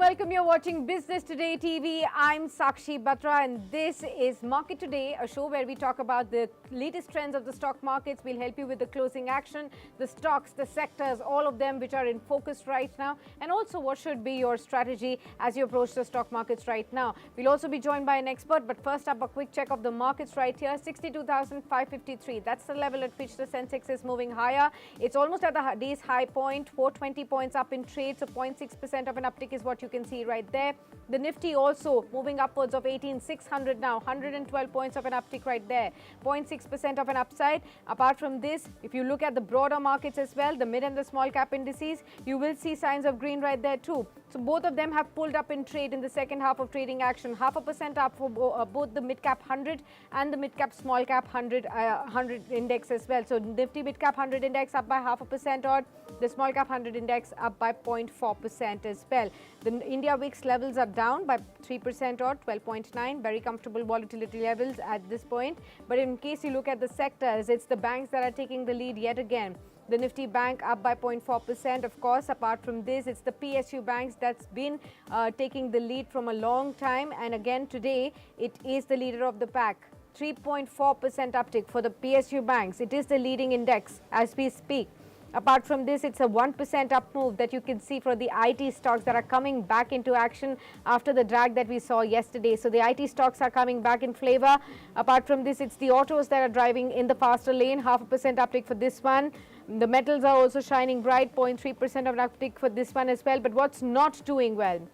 welcome. You're watching Business Today TV. I'm Sakshi Batra and this is Market Today, a show where we talk about the latest trends of the stock markets. We'll help you with the closing action, the stocks, the sectors, all of them which are in focus right now, and also what should be your strategy as you approach the stock markets right now. We'll also be joined by an expert, but first up, a quick check of the markets right here. 62,553. That's the level at which the Sensex is moving higher. It's almost at the day's high point, 420 points up in trade, so 0.6% of an uptick is what you can see right there. The Nifty also moving upwards of 18,600 now, 112 points of an uptick right there, 0.6% of an upside. Apart from this, if you look at the broader markets as well, the mid and the small cap indices, you will see signs of green right there too. So both of them have pulled up in trade in the second half of trading action, 0.5% up for both the mid cap 100 and the mid cap small cap 100 index as well. So Nifty mid cap 100 index up by 0.5% odd, the small cap 100 index up by 0.4% as well. The India VIX levels are down by 3% odd, 12.9, very comfortable volatility levels at this point. But in case you look at the sectors, it's the banks that are taking the lead yet again. The Nifty Bank up by 0.4%. Of course, apart from this, it's the PSU banks that's been taking the lead from a long time. And again, today, it is the leader of the pack. 3.4% uptick for the PSU banks. It is the leading index as we speak. Apart from this, it's a 1% up move that you can see for the IT stocks that are coming back into action after the drag that we saw yesterday. So the IT stocks are coming back in flavor. Apart from this, it's the autos that are driving in the faster lane, 0.5% uptick for this one. The metals are also shining bright, 0.3% of an uptick for this one as well. But what's not doing well?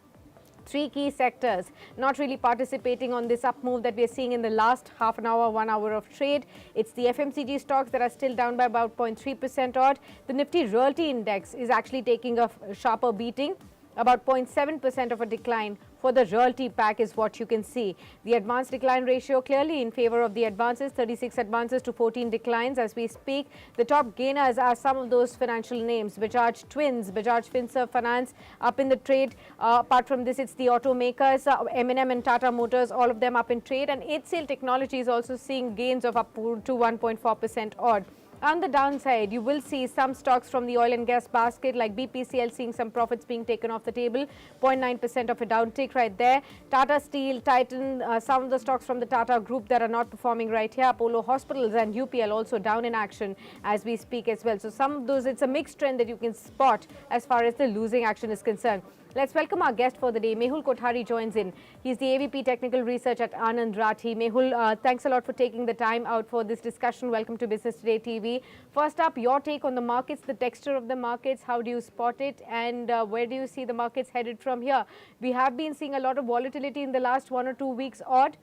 Three key sectors not really participating on this up move that we are seeing in the last half an hour, 1 hour of trade. It's the FMCG stocks that are still down by about 0.3% odd. The Nifty Realty Index is actually taking a sharper beating, about 0.7% of a decline for the Realty pack is what you can see. The advance decline ratio clearly in favor of the advances, 36 advances to 14 declines as we speak. The top gainers are some of those financial names, Bajaj Twins, Bajaj Finance up in the trade. Apart from this, it's the automakers, M&M and Tata Motors, all of them up in trade. And HCL Technology is also seeing gains of up to 1.4% odd. On the downside, you will see some stocks from the oil and gas basket like BPCL seeing some profits being taken off the table, 0.9% of a downtick right there. Tata Steel, Titan, some of the stocks from the Tata group that are not performing right here. Apollo Hospitals and UPL also down in action as we speak as well. So some of those, it's a mixed trend that you can spot as far as the losing action is concerned. Let's welcome our guest for the day. Mehul Kothari joins in. He's the AVP Technical Research at Anand, Rathi. Mehul, thanks a lot for taking the time out for this discussion. Welcome to Business Today TV. First up, your take on the markets, the texture of the markets. How do you spot it and where do you see the markets headed from here? We have been seeing a lot of volatility in the last 1 or 2 weeks odd.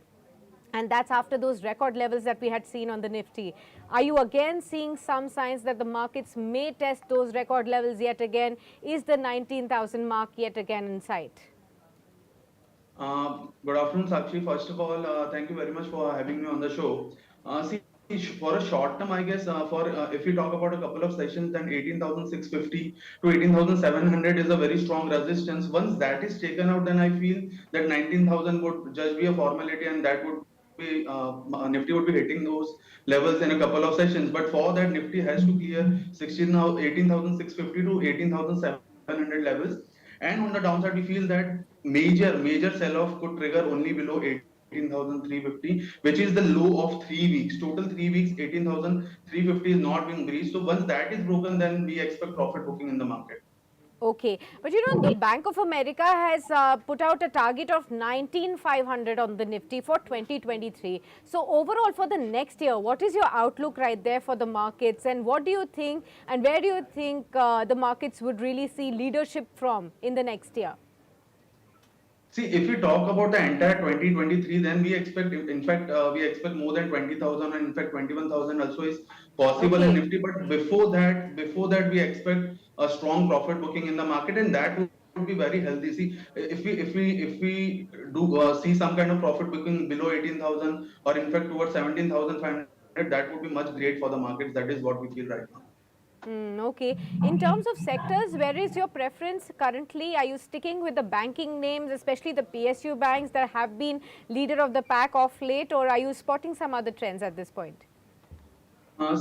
And that's after those record levels that we had seen on the Nifty. Are you again seeing some signs that the markets may test those record levels yet again? Is the 19,000 mark yet again in sight? Good afternoon, Sakshi. First of all, thank you very much for having me on the show. See, for a short term, I guess, if we talk about a couple of sessions, then 18,650 to 18,700 is a very strong resistance. Once that is taken out, then I feel that 19,000 would just be a formality, and that would be Nifty would be hitting those levels in a couple of sessions. But for that, Nifty has to clear 18,650 to 18,700 levels. And on the downside, we feel that major sell-off could trigger only below 18,350, which is the low of 3 weeks. Total 3 weeks, 18,350 is not being breached. So once that is broken, then we expect profit booking in the market. Okay, but you know, the Bank of America has put out a target of 19,500 on the Nifty for 2023. So overall for the next year, what is your outlook right there for the markets, and what do you think and where do you think the markets would really see leadership from in the next year? See, if we talk about the entire 2023, then we expect, in fact, we expect more than 20,000, and in fact, 21,000 also is possible in Nifty. But before that, we expect a strong profit booking in the market, and that would be very healthy. See, if we do see some kind of profit booking below 18,000, or in fact towards 17,500, that would be much great for the markets. That is what we feel right now. Okay. In terms of sectors, where is your preference currently? Are you sticking with the banking names, especially the PSU banks that have been leader of the pack of late, or are you spotting some other trends at this point?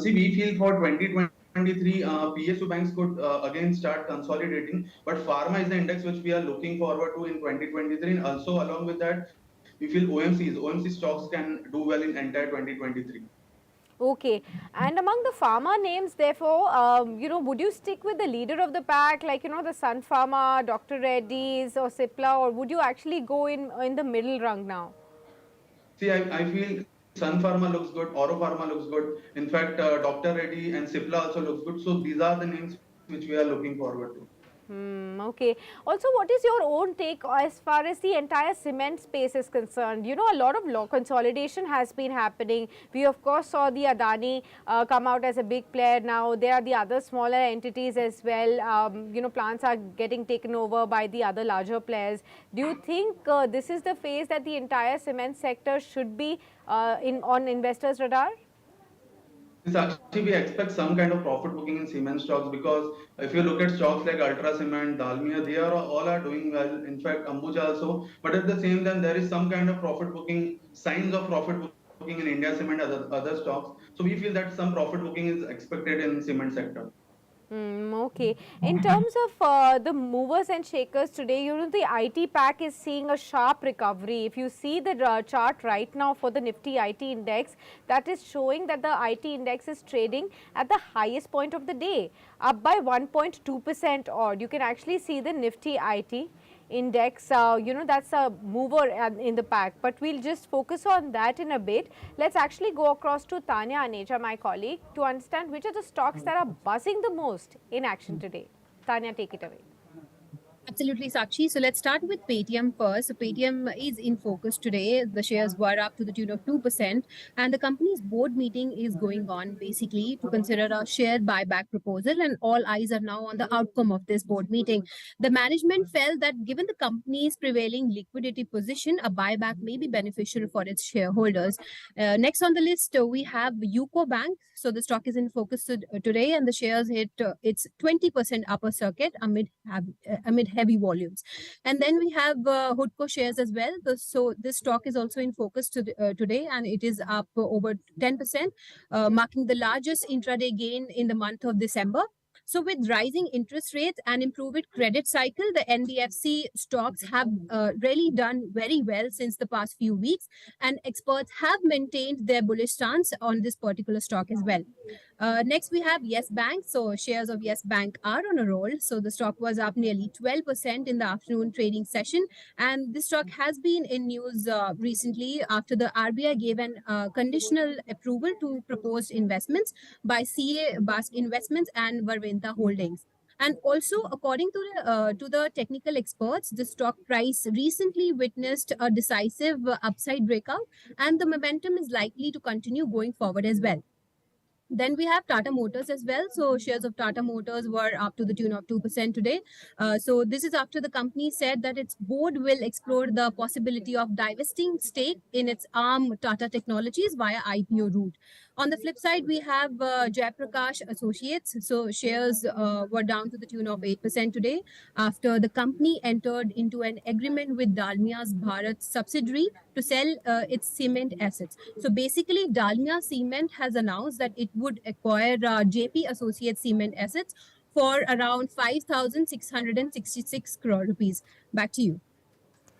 See, we feel for 2023, 2023, PSU banks could again start consolidating, but pharma is the index which we are looking forward to in 2023. And also along with that, we feel OMC stocks can do well in entire 2023. Okay. And among the pharma names, therefore, would you stick with the leader of the pack, like, the Sun Pharma, Dr. Reddy's or Cipla, or would you actually go in the middle rung now? See, I feel Sun Pharma looks good, Oro Pharma looks good. In fact, Dr. Reddy and Cipla also looks good. So these are the names which we are looking forward to. Okay. Also, what is your own take as far as the entire cement space is concerned? A lot of consolidation has been happening. We, of course, saw the Adani come out as a big player now. There are the other smaller entities as well. Plants are getting taken over by the other larger players. Do you think this is the phase that the entire cement sector should be on investors' radar? This actually we expect some kind of profit booking in cement stocks because if you look at stocks like Ultra Cement, Dalmia, they are all are doing well. In fact, Ambuja also. But at the same time, there is some kind of profit booking, signs of profit booking in India Cement, other stocks. So we feel that some profit booking is expected in cement sector. Okay. In terms of the movers and shakers today, the IT pack is seeing a sharp recovery. If you see the chart right now for the Nifty IT index, that is showing that the IT index is trading at the highest point of the day, up by 1.2% odd. You can actually see the Nifty IT index, that's a mover in the pack, but we'll just focus on that in a bit. Let's actually go across to Tanya Aneja, my colleague, to understand which are the stocks that are buzzing the most in action today. Tanya, take it away. Absolutely, Sakshi. So let's start with Paytm first. So Paytm is in focus today. The shares were up to the tune of 2%, and the company's board meeting is going on basically to consider a share buyback proposal, and all eyes are now on the outcome of this board meeting. The management felt that given the company's prevailing liquidity position, a buyback may be beneficial for its shareholders. Next on the list, we have UCO Bank. So the stock is in focus today, and the shares hit its 20% upper circuit amid heavy volumes. And then we have Hudco shares as well. So this stock is also in focus today, and it is up over 10%, marking the largest intraday gain in the month of December. So with rising interest rates and improved credit cycle, the NBFC stocks have really done very well since the past few weeks, and experts have maintained their bullish stance on this particular stock as well. Next, we have Yes Bank. So shares of Yes Bank are on a roll. So the stock was up nearly 12% in the afternoon trading session. And this stock has been in news recently after the RBI gave an conditional approval to proposed investments by CA Basque Investments and Varventa Holdings. And also, according to the technical experts, the stock price recently witnessed a decisive upside breakout, and the momentum is likely to continue going forward as well. Then we have Tata Motors as well. So shares of Tata Motors were up to the tune of 2% today. So this is after the company said that its board will explore the possibility of divesting stake in its arm Tata Technologies via IPO route. On the flip side, we have Jayaprakash Associates. So shares were down to the tune of 8% today after the company entered into an agreement with Dalmia's Bharat subsidiary to sell its cement assets. So basically, Dalmia Cement has announced that it would acquire JP Associates Cement assets for around 5,666 crore rupees. Back to you.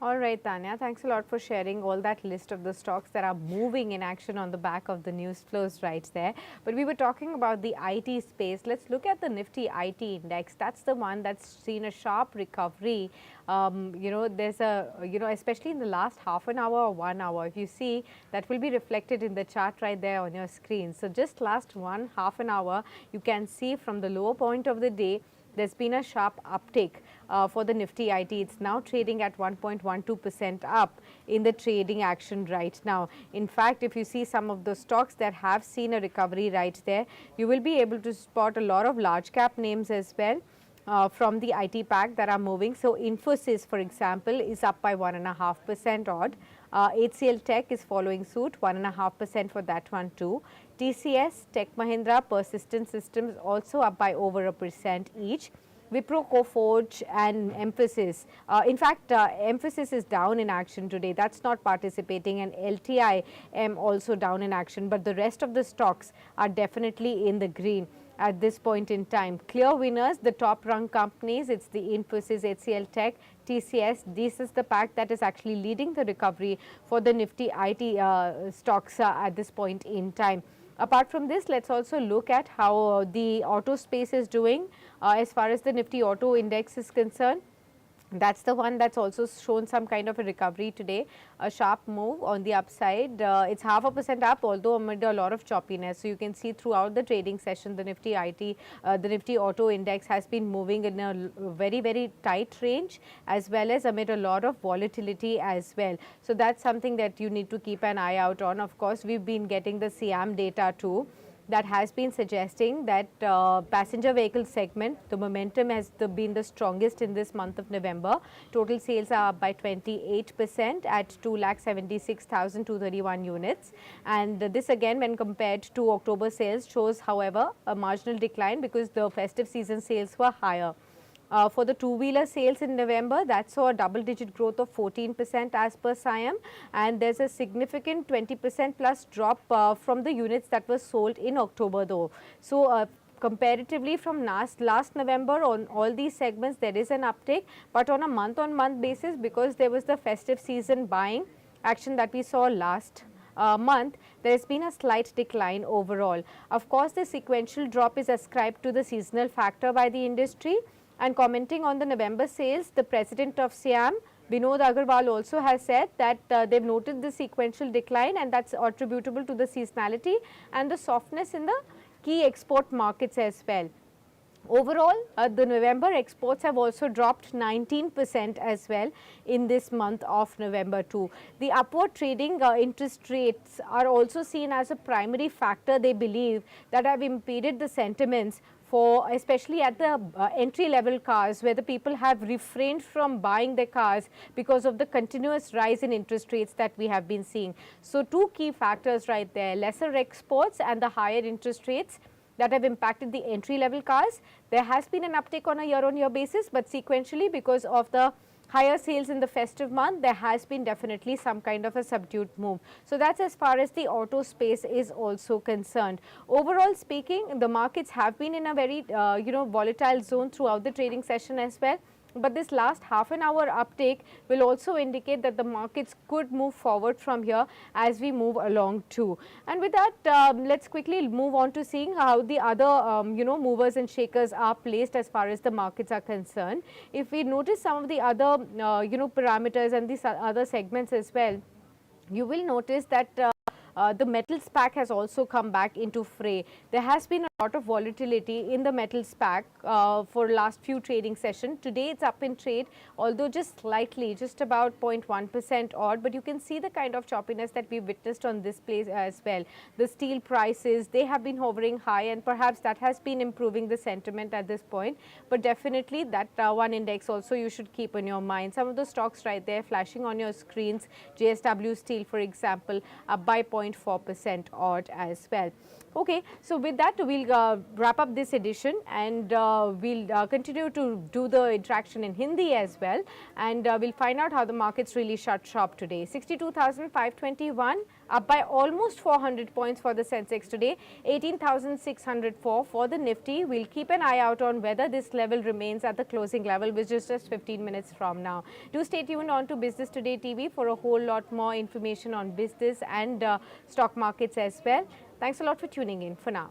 All right, Tanya, thanks a lot for sharing all that list of the stocks that are moving in action on the back of the news flows right there. But we were talking about the IT space. Let's look at the Nifty IT index. That's the one that's seen a sharp recovery. There's especially in the last half an hour or 1 hour, if you see, that will be reflected in the chart right there on your screen. So just last half an hour, you can see from the lower point of the day, there's been a sharp uptick for the Nifty IT. It's now trading at 1.12% up in the trading action right now. In fact, if you see some of the stocks that have seen a recovery right there, you will be able to spot a lot of large cap names as well. From the IT pack that are moving. So Infosys, for example, is up by 1.5% odd. HCL Tech is following suit, 1.5% for that one too. TCS, Tech Mahindra, Persistent Systems also up by over 1% each. Wipro, Coforge and Emphasis. In fact, Emphasis is down in action today. That's not participating, and LTI also down in action, but the rest of the stocks are definitely in the green. at this point in time. Clear winners, the top rung companies, it's the Infosys, HCL Tech, TCS. This is the pack that is actually leading the recovery for the Nifty IT stocks at this point in time. Apart from this, let's also look at how the auto space is doing as far as the Nifty auto index is concerned. That's the one that's also shown some kind of a recovery today, a sharp move on the upside. It's 0.5% up, although amid a lot of choppiness. So you can see throughout the trading session, the Nifty IT, the Nifty auto index has been moving in a very, very tight range, as well as amid a lot of volatility as well. So that's something that you need to keep an eye out on. Of course, we've been getting the SIAM data too, that has been suggesting that passenger vehicle segment, the momentum has been the strongest in this month of November. Total sales are up by 28% at 2,76,231 units. And this again, when compared to October sales, shows, however, a marginal decline because the festive season sales were higher. For the two-wheeler sales in November, that saw a double-digit growth of 14% as per SIAM, and there's a significant 20% plus drop from the units that were sold in October though. So comparatively from last November, on all these segments there is an uptick, but on a month-on-month basis, because there was the festive season buying action that we saw last month, there has been a slight decline overall. Of course, the sequential drop is ascribed to the seasonal factor by the industry. And commenting on the November sales, the president of SIAM, Vinod Agarwal, also has said that they've noted the sequential decline, and that's attributable to the seasonality and the softness in the key export markets as well. Overall, the November exports have also dropped 19% as well in this month of November too. The upward trading interest rates are also seen as a primary factor, they believe, that have impeded the sentiments for, especially at the entry level cars, where the people have refrained from buying their cars because of the continuous rise in interest rates that we have been seeing. So two key factors right there, lesser exports and the higher interest rates that have impacted the entry level cars. There has been an uptick on a year-on-year basis, but sequentially, because of the higher sales in the festive month, there has been definitely some kind of a subdued move. So that's as far as the auto space is also concerned. Overall speaking, the markets have been in a very volatile zone throughout the trading session as well. But this last half an hour uptake will also indicate that the markets could move forward from here as we move along too. And with that, let's quickly move on to seeing how the other movers and shakers are placed as far as the markets are concerned. If we notice some of the other parameters and these other segments as well, you will notice that the metals pack has also come back into fray. There has been a lot of volatility in the metals pack for last few trading sessions. Today it's up in trade, although just slightly, just about 0.1% odd, but you can see the kind of choppiness that we witnessed on this place as well. The steel prices, they have been hovering high, and perhaps that has been improving the sentiment at this point. But definitely that one index also you should keep in your mind. Some of the stocks right there flashing on your screens, JSW Steel for example, up by 0.4% odd as well. Okay, so with that we'll wrap up this edition, and we'll continue to do the interaction in Hindi as well, and we'll find out how the markets really shut shop today. 62,521, up by almost 400 points for the Sensex today, 18,604 for the Nifty. We'll keep an eye out on whether this level remains at the closing level, which is just 15 minutes from now. Do stay tuned on to Business Today TV for a whole lot more information on business and stock markets as well. Thanks a lot for tuning in for now.